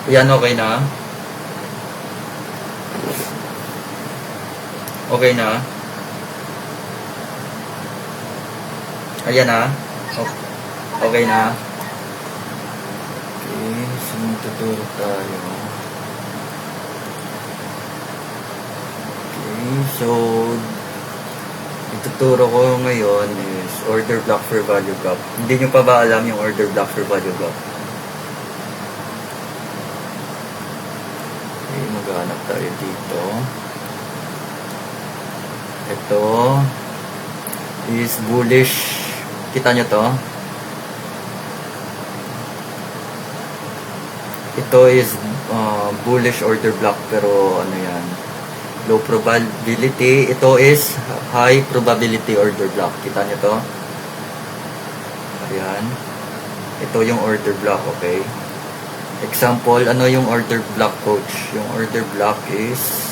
Yan, okay na? Okay na? Ayan na? Okay na? Okay, so magtuturo tayo. Okay, so ituturo ko ngayon is order block for value gap. Hindi nyo pa ba alam yung order block for value gap? Okay, maghanap tayo dito. Ito is bullish. Kita nyo to? Ito is bullish order block, pero ano yan, low probability. Ito is high probability order block. Kita nyo to? Ayan. Ito yung order block, okay? Example, ano yung order block, coach? Yung order block is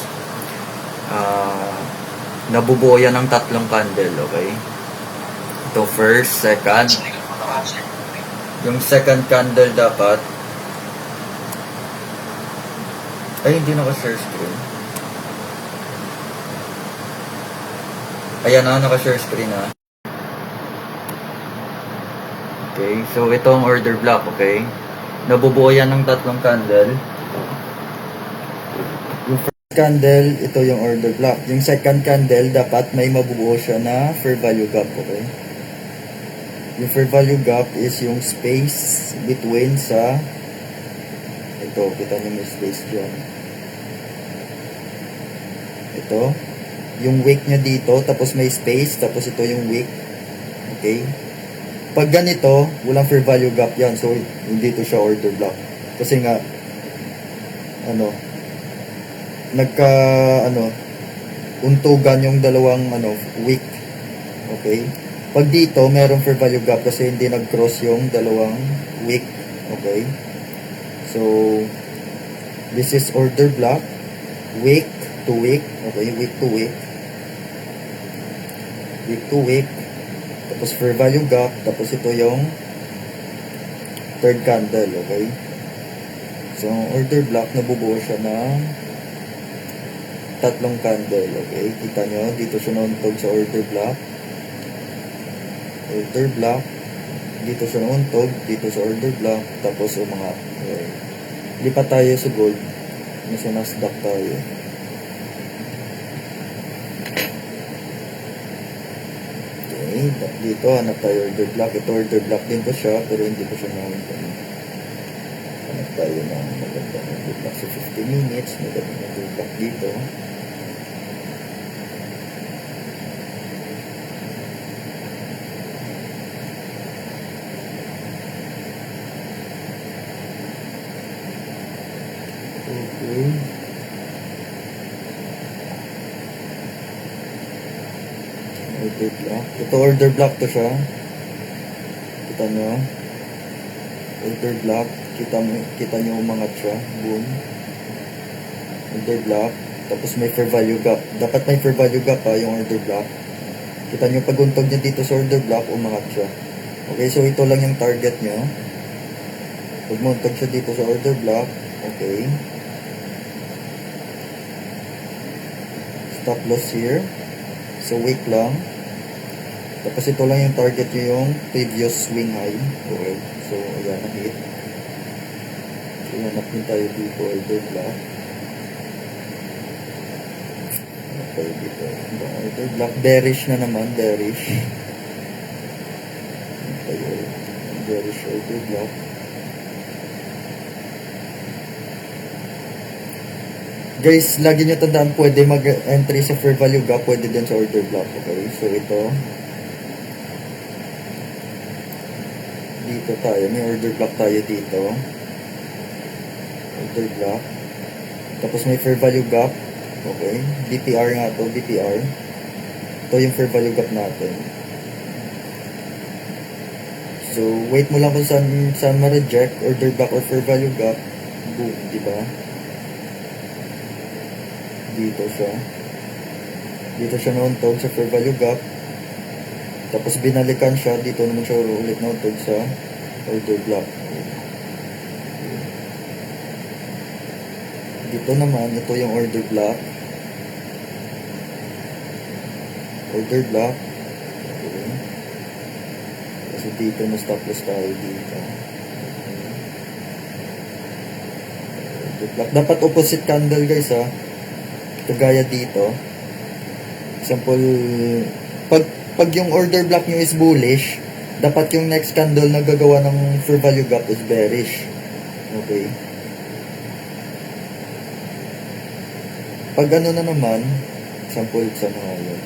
nabubuo yan ng tatlong candle, okay? Ito first, second. Yung second candle dapat ay hindi naka-share screen. Ayan na, naka-share screen na. Okay, so ito ang order block, okay? Nabubuo yan ng tatlong candle. Yung first candle, ito yung order block. Yung second candle, dapat may mabubuo siya na fair value gap, okay? Yung fair value gap is yung space between sa ito, kita nyo may space dyan. Ito, yung wick nya dito, tapos may space, tapos ito yung wick. Okay? Pag ganito, walang fair value gap yan. So, hindi to siya order block. Kasi nga, untugan yung dalawang, wick. Okay? Pag dito, merong fair value gap kasi hindi nag-cross yung dalawang wick. Okay? So, this is order block. Wick to wick. Okay? Wick to wick. Wick to wick. Tapos fair value gap. Tapos ito yung third candle. Okay? So, order block, nabubuo siya ng tatlong candle. Okay? Kita nyo, dito siya nauntog sa order block. Order block. Dito siya nauntog. Dito sa order block. Tapos umangat. Okay. Lipat tayo sa gold. Nasa Nasdaq tayo. Okay. Dito, hanap tayo order block. Ito order block din pa siya. Pero hindi pa siya nauntog. Hanap tayo ng magandang order block sa 50 minutes. Magandang order block dito. Okay. Order block. Ito order block to siya. Kita nyo. Order block. Kita nyo umangat siya. Boom. Order block. Tapos may fair value gap. Dapat may fair value gap ha, yung order block. Kita nyo paguntog niya dito sa order block, umangat siya. Okay, so ito lang yung target nyo. Pagmuntog siya dito sa order block. Okay. Stop loss here. So, wait lang. Tapos ito lang yung target nyo, yung previous swing high. Okay. So, ayan, na-hit. So, hanap din tayo dito, order block. Hanap tayo dito. Order block. Bearish na naman, bearish. Hanap tayo, bearish order block. Guys, lagi nyo tandaan, pwede mag-entry sa fair value gap, pwede din sa order block. Okay, so ito. Dito tayo, may order block tayo dito. Order block. Tapos may fair value gap. Okay, BPR nga to, BPR. Ito yung fair value gap natin. So, wait mo lang kung saan ma-reject, order block or fair value gap. Boom, diba? Dito siya nauntog sa fair value gap. Tapos binalikan siya, dito naman siya ulit nauntog sa order block. Dito naman, ito yung order block. Order block. Okay. Kasi dito na stop loss tayo dito. Order block. Dapat opposite candle guys ha. Kagaya dito. Example, pag yung order block nyo is bullish, dapat yung next candle na gagawa ng fair value gap is bearish. Okay. Pag ano na naman, example sa mga yun.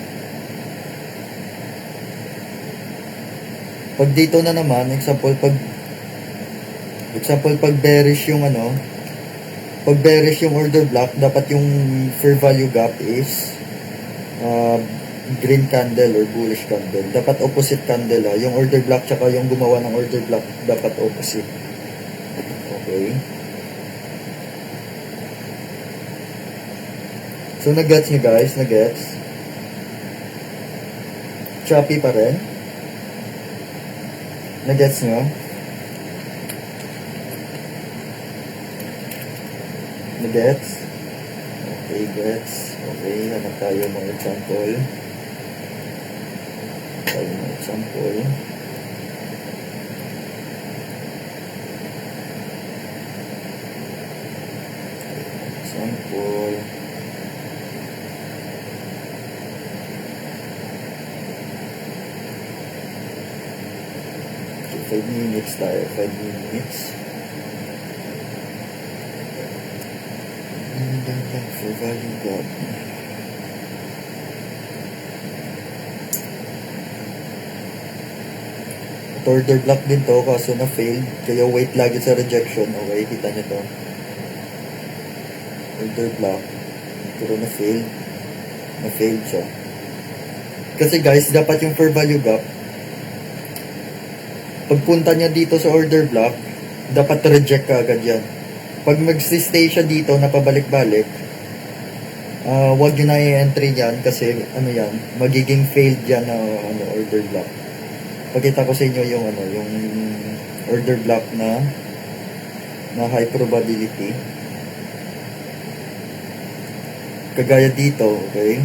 Pag dito na naman, example pag bearish yung ano, pag bearish yung order block, dapat yung fair value gap is green candle or bullish candle. Dapat opposite candle ha. Yung order block tsaka yung gumawa ng order block dapat opposite. Okay. So nagets nyo guys, nagets. Choppy pa rin. Nagets nyo? Nagets? Okay, gets. Okay, hanap tayo mga example. Example. Okay, 5 minutes tayo. 5 minutes. For value gap. Order block din to kaso na failed, kaya wait lagi sa rejection. Okay, kita nyo to, order block pero na failed siya kasi guys, dapat yung fair value gap pagpunta niya dito sa order block, dapat reject ka agad yan. Pag mag-stay siya dito na pabalik-balik, wag nyo na i-entry yan kasi ano yan, magiging failed yan na order block. Pakita ko sa inyo yung yung order block na high probability. Kagaya dito, okay?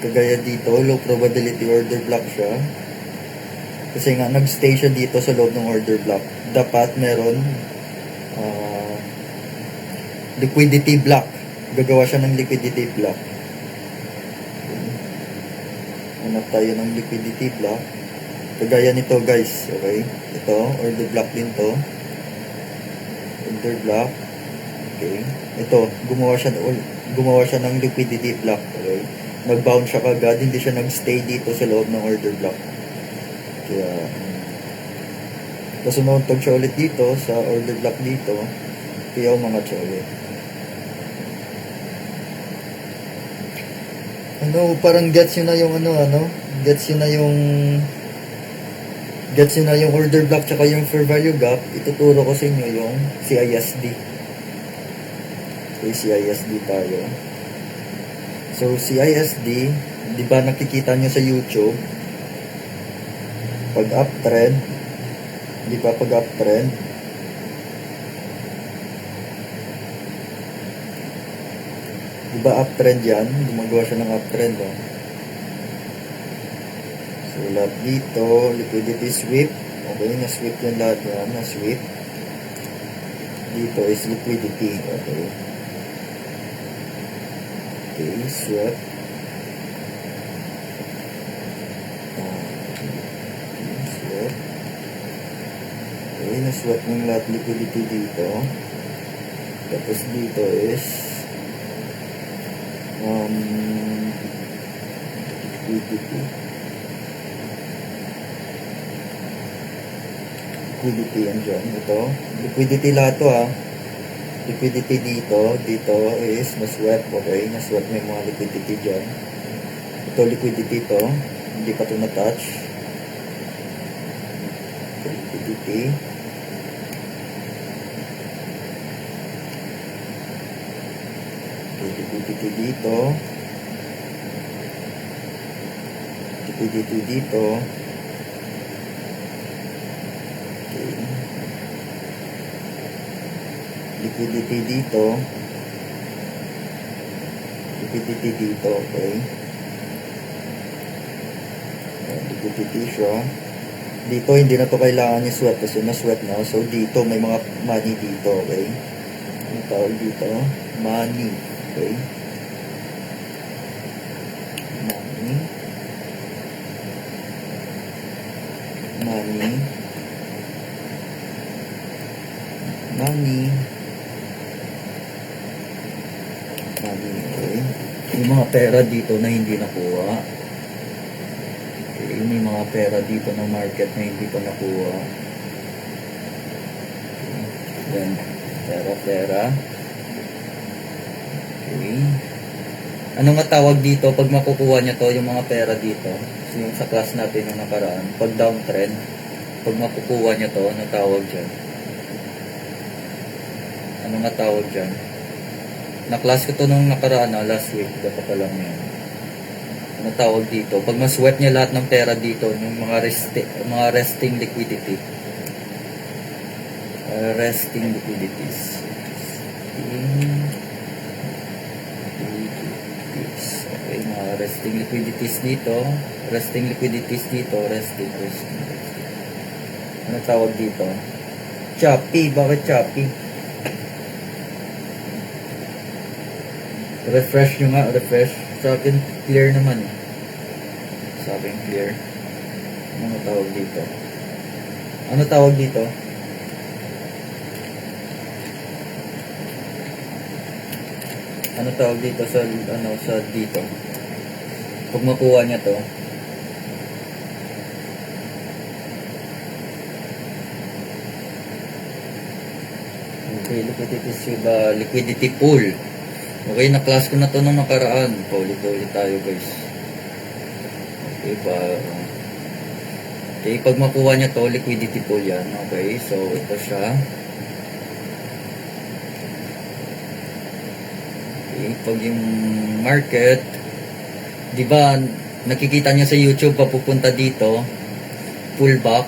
Kagaya dito, low probability order block siya. Kasi nga nag-stay siya dito sa loob ng order block. Dapat meron liquidity block. Gagawa siya ng liquidity block. Hanap tayo ng liquidity block. Kagaya nito guys, okay? Ito, order block din to. Order block. Okay. Ito, gumawa siya ng liquidity block, okay? Nag-bounce siya kagad, hindi siya nag-stay dito sa loob ng order block. Kaya kasi nauntog siya ulit dito sa order block dito, kaya umangat siya ulit. Parang gets yun na yung gets yun na yung order block tsaka yung fair value gap. Ituturo ko sa inyo yung CISD. Okay, CISD tayo. So, CISD, di ba nakikita nyo sa YouTube? Pag uptrend, di ba pag uptrend, di ba uptrend yan? Gumagawa siya ng uptrend, oh. So, lahat dito, liquidity sweep. Okay, na-sweep yan lahat yan. Na-sweep. Dito is liquidity. Okay. Okay, sweep. Sweep. Okay, na-sweep ng lahat liquidity dito. Tapos dito is liquidity. Liquidity yan dyan. Ito. Liquidity lahat to ha. Liquidity dito. Dito is na-sweep. Okay. Na-sweep na yung mga liquidity dyan. Ito liquidity to. Hindi pa ito na-touch. Liquidity. Okay. Liquidity dito. Liquidity dito. Liquidity dito. liquidity dito, okay? Liquidity siya. Dito, hindi na to kailangan i-sweat kasi na-sweat na. So, dito, may mga money dito, okay? Ano tawag dito? Money, okay? Money. Money. Money. Money, okay? Yung mga pera dito na hindi nakuha. Okay, may mga pera dito ng market na hindi ko nakuha. Yan. Pera. Okay. Ano nga tawag dito pag makukuha niya to, yung mga pera dito? So, yung sa class natin yung nakaraan, pag downtrend, pag makukuha niya to, ano tawag dyan? Ano nga tawag dyan? Na-class ko to nung nakaraan last week, dapat pa lang yan. Ano tawag dito? Pag ma-sweat niya lahat ng pera dito, yung mga resting liquidity. Resting liquidities. Okay, mga resting liquidities dito. Resting. Ano tawag dito? Choppy. Bakit choppy? Refresh nyo nga, refresh. Sa akin, clear naman eh. Sa akin, clear. Ano tawag dito? Ano tawag dito? Ano tawag dito sa, sa dito? Pag makuha niya to. Okay, liquidities with liquidity pool. Okay, na-class ko na to nung nakaraan. Paulit-ulit tayo guys. Okay, okay, pag makuha niya to, liquidity pool yan. Okay, so ito siya. Okay, pag yung market, di ba, nakikita niyo sa YouTube, papupunta dito, pullback.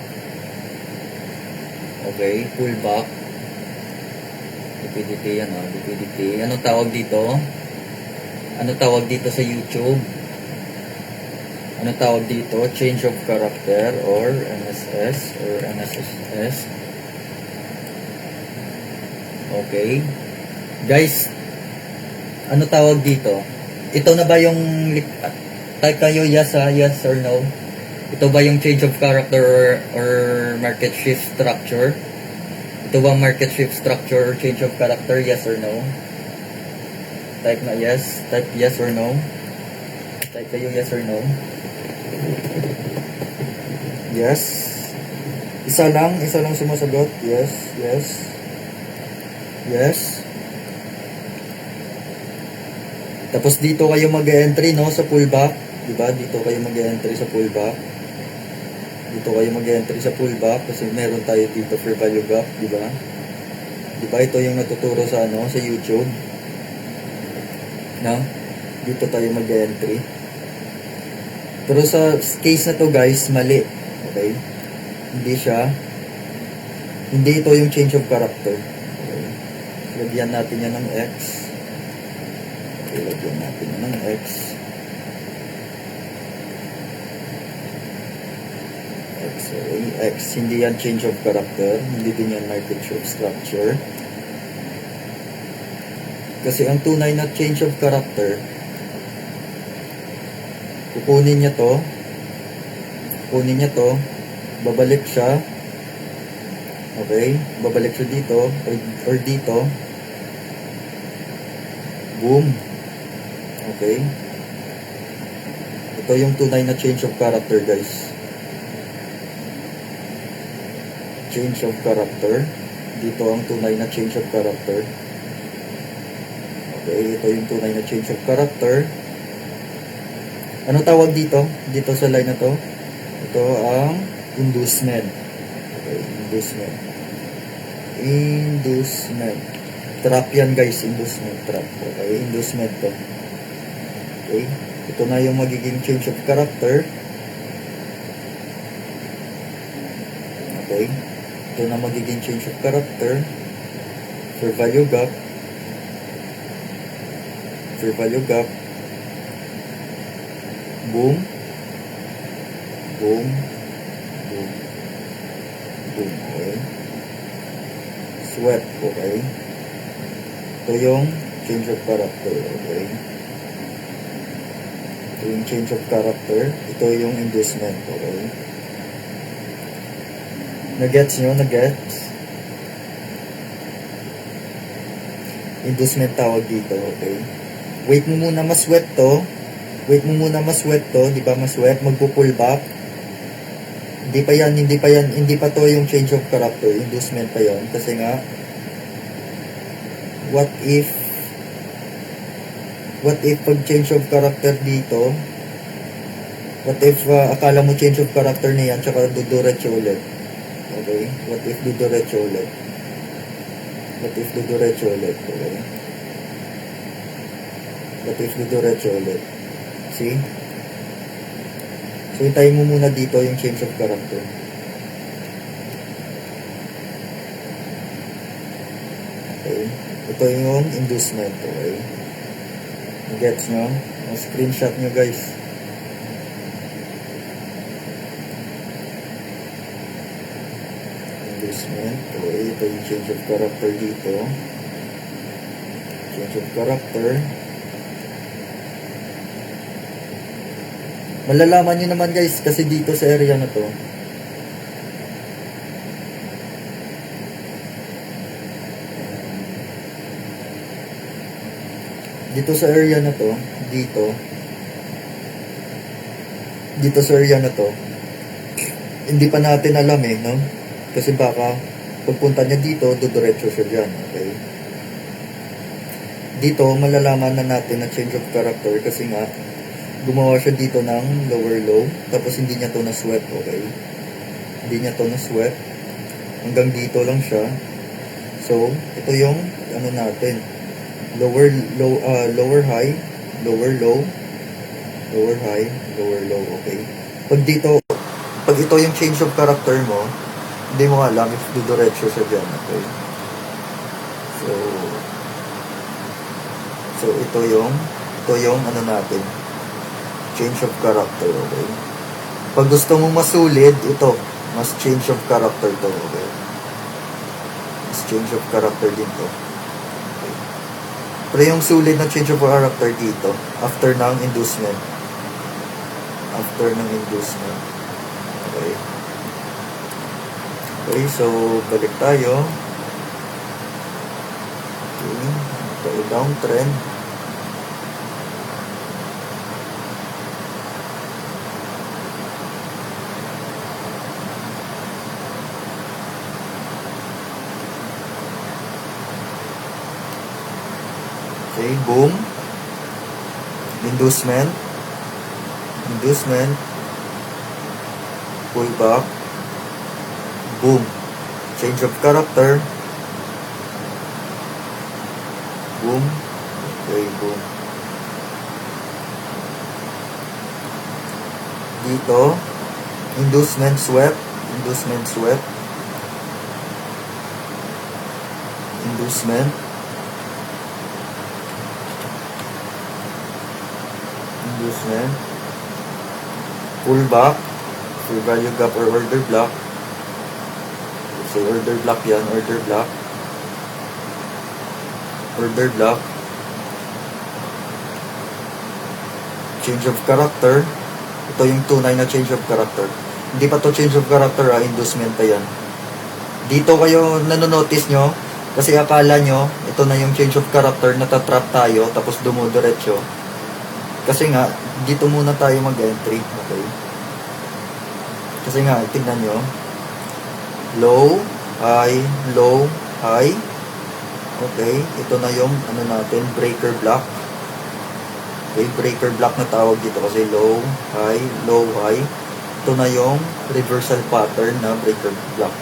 Okay, pullback. Liquidity yan, liquidity. Anong tawag dito? Ano tawag dito sa YouTube? Ano tawag dito? Change of character or MSS or MSS. Okay. Guys, ano tawag dito? Ito na ba yung type kayo yes or no? Ito ba yung change of character or market shift structure? Ito ba market shift structure or change of character? Yes or no? Type na yes. Type yes or no. Type kayo yes or no. Yes. Isa lang sumasagot. Yes. Tapos dito kayo mag-entry no sa pullback, di ba? Dito kayo mag-entry sa pullback. Kasi meron tayo dito fair value gap, di ba? Di ba ito yung natuturo sa sa YouTube? No? Dito tayo mag-entry. Pero sa case na to guys, mali. Okay? Hindi ito yung change of character. Okay? Lagyan natin yan ng X. Okay, lagyan natin yan ng X. X, hindi yan change of character, hindi din yan market shift structure. Kasi ang tunay na change of character, kukunin niya to, babalik siya, okay, babalik siya dito, or dito, boom, okay, ito yung tunay na change of character guys. Change of character. Dito ang tunay na change of character. Okay, ito yung tunay na change of character. Ano tawag dito? Dito sa line na to? Ito ang inducement. Okay, inducement. Trap yan guys, inducement trap. Okay, inducement to. Okay, ito na yung magiging change of character. Okay. Ito na magiging change of character for value gap. Boom. Boom. Boom. Boom. Okay. Swept. Okay. Ito yung change of character. Okay. Ito yung change of character. Ito yung inducement. Okay. Nagets nyo? Nagets? Inducement tawag dito. Okay. Wait mo muna mas-sweat to. Wait mo muna mas-sweat to. Di ba mas-sweat? Magpo-pull back. Hindi pa to yung change of character. Inducement pa yon. Kasi nga, what if pag change of character dito, what if akala mo change of character na yan, tsaka duduretso ulit. Okay? What if duduretso ulit? What if duduretso ulit? Okay? What if duduretso ulit? See? So, hintayin mo muna dito yung change of character. Okay? Ito yung inducement. Okay? Gets nyo? Screenshot nyo guys. Inducement. Okay? Ito yung change of character dito. Change of character. Malalaman nyo naman guys kasi dito sa area na to. Dito sa area na to, dito sa area na to, hindi pa natin alam no? Kasi baka pagpunta niya dito, dudiretso siya dyan, okay? Dito, malalaman na natin na change of character kasi nga, gumawa siya dito ng lower low, tapos hindi niya to na-swept, okay? Hindi niya to na-swept, hanggang dito lang siya. So, ito yung, natin, lower high, lower low, lower high, lower low, okay? Pag ito yung change of character mo, hindi mo alam if dudiretso siya dyan, okay? So ito yung natin, change of character, okay? Pag gusto mo masulid, ito, mas change of character to, okay? Mas change of character din to. Pero yung sulit na change of character dito, after ng inducement. After ng inducement. Okay. Okay, so, balik tayo. Okay, tayo downtrend. Okay, boom. Inducement. Pull back. Boom. Change of character. Boom. Okay, boom. Dito, inducement swept. Inducement. Pull back, full value gap or order block. So order block yan, order block. Change of character. Ito yung tunay na change of character. Hindi pa to change of character, inducement pa yan. Dito kayo nanonotice nyo, kasi akala nyo, ito na yung change of character, natatrap tayo, tapos dumudiretso. Kasi nga, dito muna tayo mag-entry, okay? Kasi nga, tignan nyo, low, high, okay? Ito na yung, natin, breaker block. Okay, breaker block na tawag dito kasi low, high. Ito na yung reversal pattern na breaker block.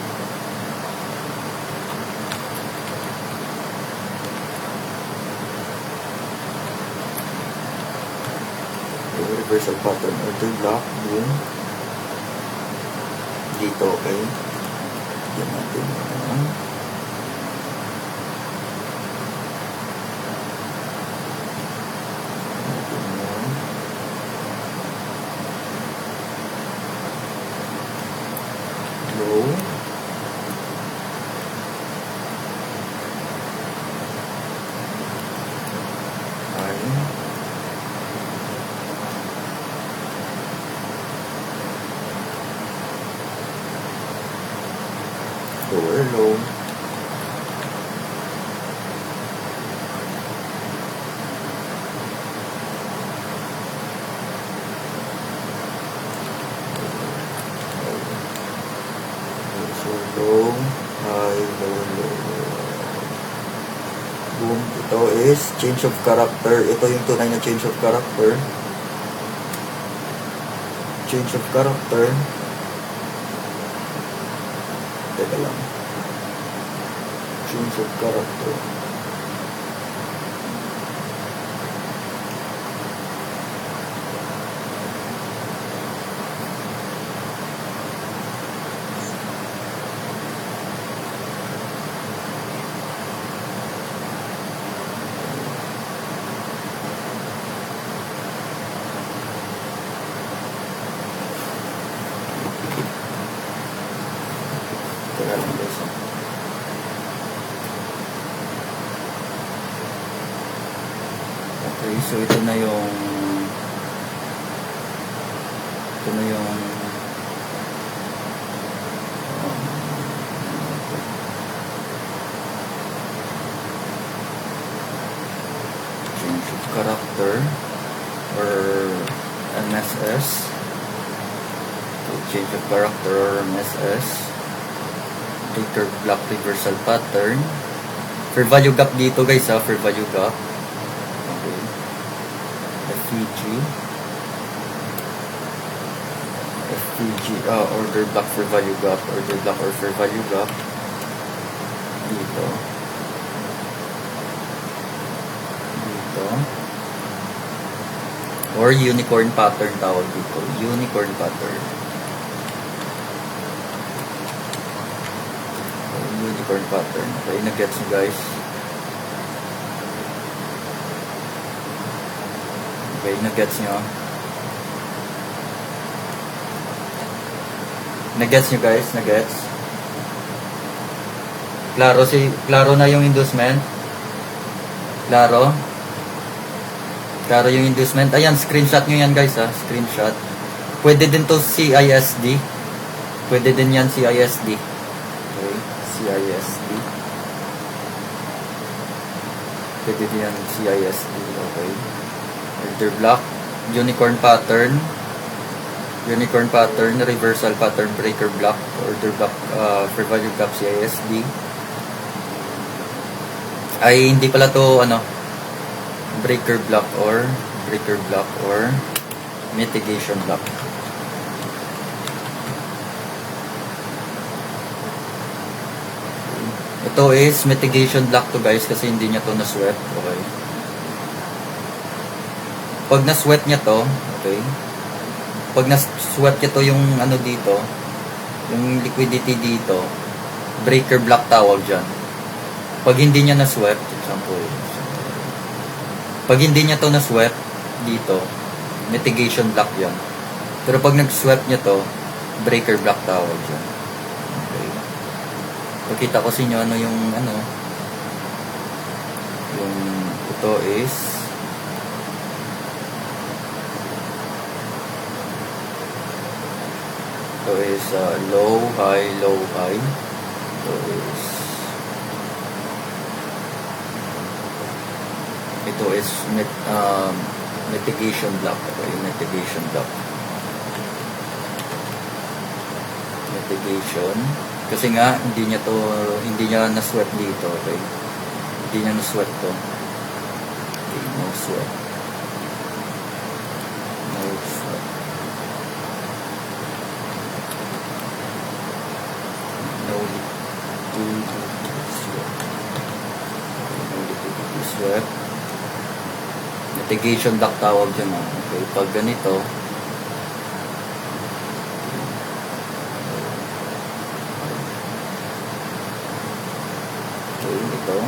Reversal pattern, order block, boom. Dito, okay? Yan natin. or low. So low, high, low, low. Boom. Ito is change of character. Ito yung tunay na change of character. Change of character. Teka lang. Change of character. Teka lang guys. Okay, so ito na yung change of character or MSS. Okay, change of character or MSS. Breaker block reversal pattern. For value gap dito guys ha, for value gap. Okay. FPG, order block for value gap, order block or for value gap. Dito. Or unicorn pattern tawag dito. Unicorn pattern. Unicorn pattern. Okay, nag-gets nyo guys. Okay, nag-gets nyo. Nag-gets nyo guys, nag-gets. Klaro na yung inducement. Klaro yung inducement. Ayan, screenshot nyo yan guys ha. Screenshot. Pwede din to CISD. Pwede din yan CISD. Okay, CISD. Pwede din yan CISD. Okay. Order block. Unicorn pattern. Unicorn pattern. Reversal pattern. Breaker block. Order block for value gap CISD. Ay, hindi pala to breaker block or mitigation block. Ito is mitigation block to guys kasi hindi niya to na-sweat. Okay. Pag na-sweat niya to, okay. Pag na-sweat niya to yung dito, yung liquidity dito, breaker block tawag dyan. Pag hindi niya na-sweat, example, pag hindi niya to na-sweat dito, mitigation block yan. Pero pag nag-sweat niya to, breaker block tawag yan. Okay. Pakita ko sa inyo yung ito is low, high, low, high. Ito is mitigation block. Okay, mitigation block. Mitigation. Kasi nga, hindi niya na-sweat dito. Okay. Hindi niya na-sweat to. Okay, no sweat. No sweat. No liquidity sweat. Mitigation block tawag dyan. Okay, pag ganito, okay, ito,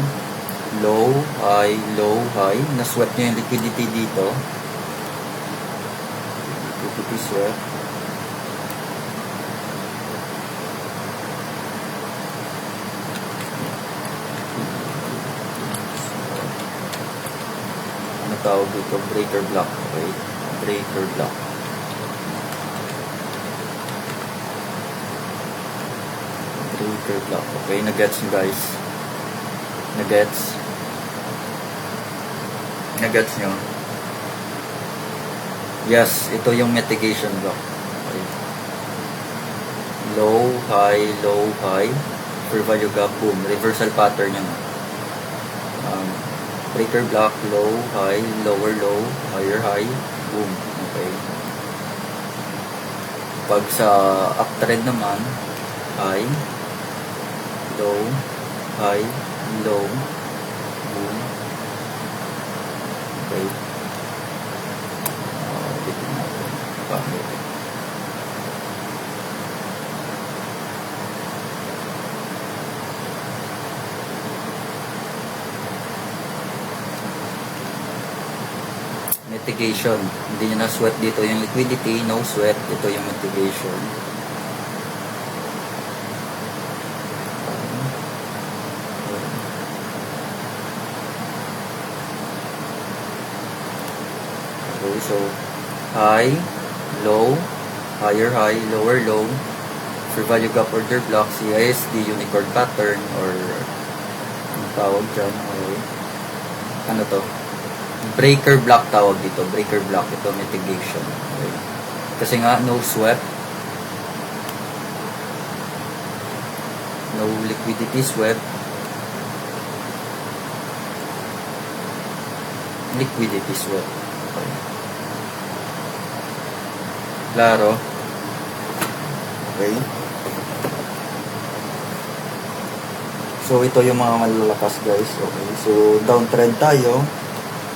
low, high, na-sweat nyo yung liquidity dito. Liquidity sweat. Tawag dito, breaker block. Okay, breaker block. breaker block. Okay, nagets nyo guys? Nagets? Nagets nyo? Yes, ito yung mitigation block. Okay. Low, high, for value gap, boom. Reversal pattern yan. Breaker block, low, high, lower low, higher high, boom. Okay. Pag sa uptrend naman, high, low, boom. Okay. Dito natin. Pangit. Mitigation. Hindi nyo na sweat dito yung liquidity, no sweat. Ito yung mitigation. Okay, so high, low, higher high, lower low. For value gap order block, CISD, unicorn pattern, or ang tawag dyan, okay. Ano to? Breaker block tawag dito. Breaker block. Ito mitigation. Okay. Kasi nga no sweat. No liquidity sweat. Liquidity sweat. Okay. Klaro. Okay. So ito yung mga malalakas guys. Okay. So downtrend tayo.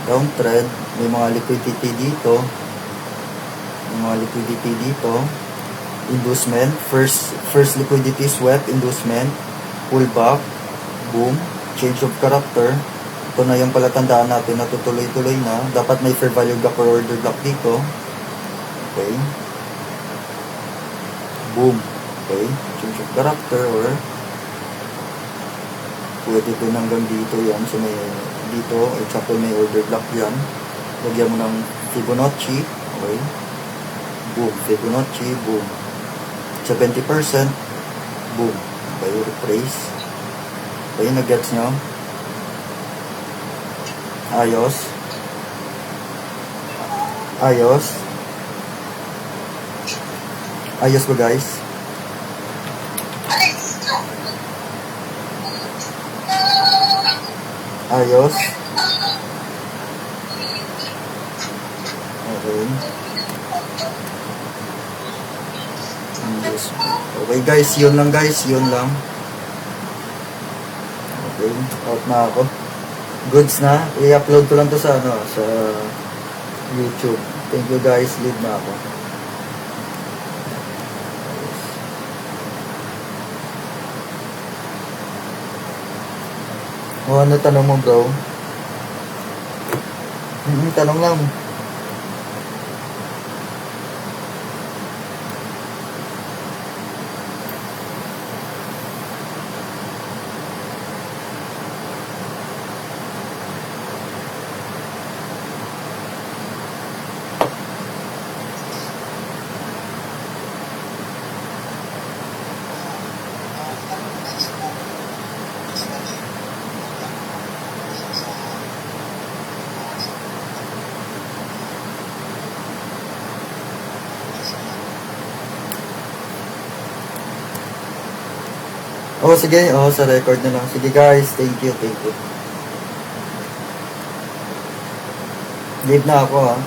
Downtrend, may mga liquidity dito. Inducement, first liquidity sweep, inducement, pullback, boom, change of character. Ito na yung palatandaan natin na tutuloy-tuloy na. Dapat may fair value gap or order block dito. Okay. Boom. Okay. Change of character or pwede ito hanggang dito yan. So may dito, example may order block yan. Lagyan mo ng Fibonacci. Okay. Boom. Fibonacci. Boom. 70%. Boom. Okay. Retrace. Okay. Nag-gets nyo? Ayos. Ayos ba guys? Ayos. Okay. Okay guys, yun lang guys, yun lang. Okay, out na ako. Goods na. I-upload ko lang to sa sa YouTube. Thank you guys, leave na ako. O, ano tanong mo bro? Tanong lang. Oh, sige. Oh, sa record na lang. Sige guys, thank you. Leave na ako ha.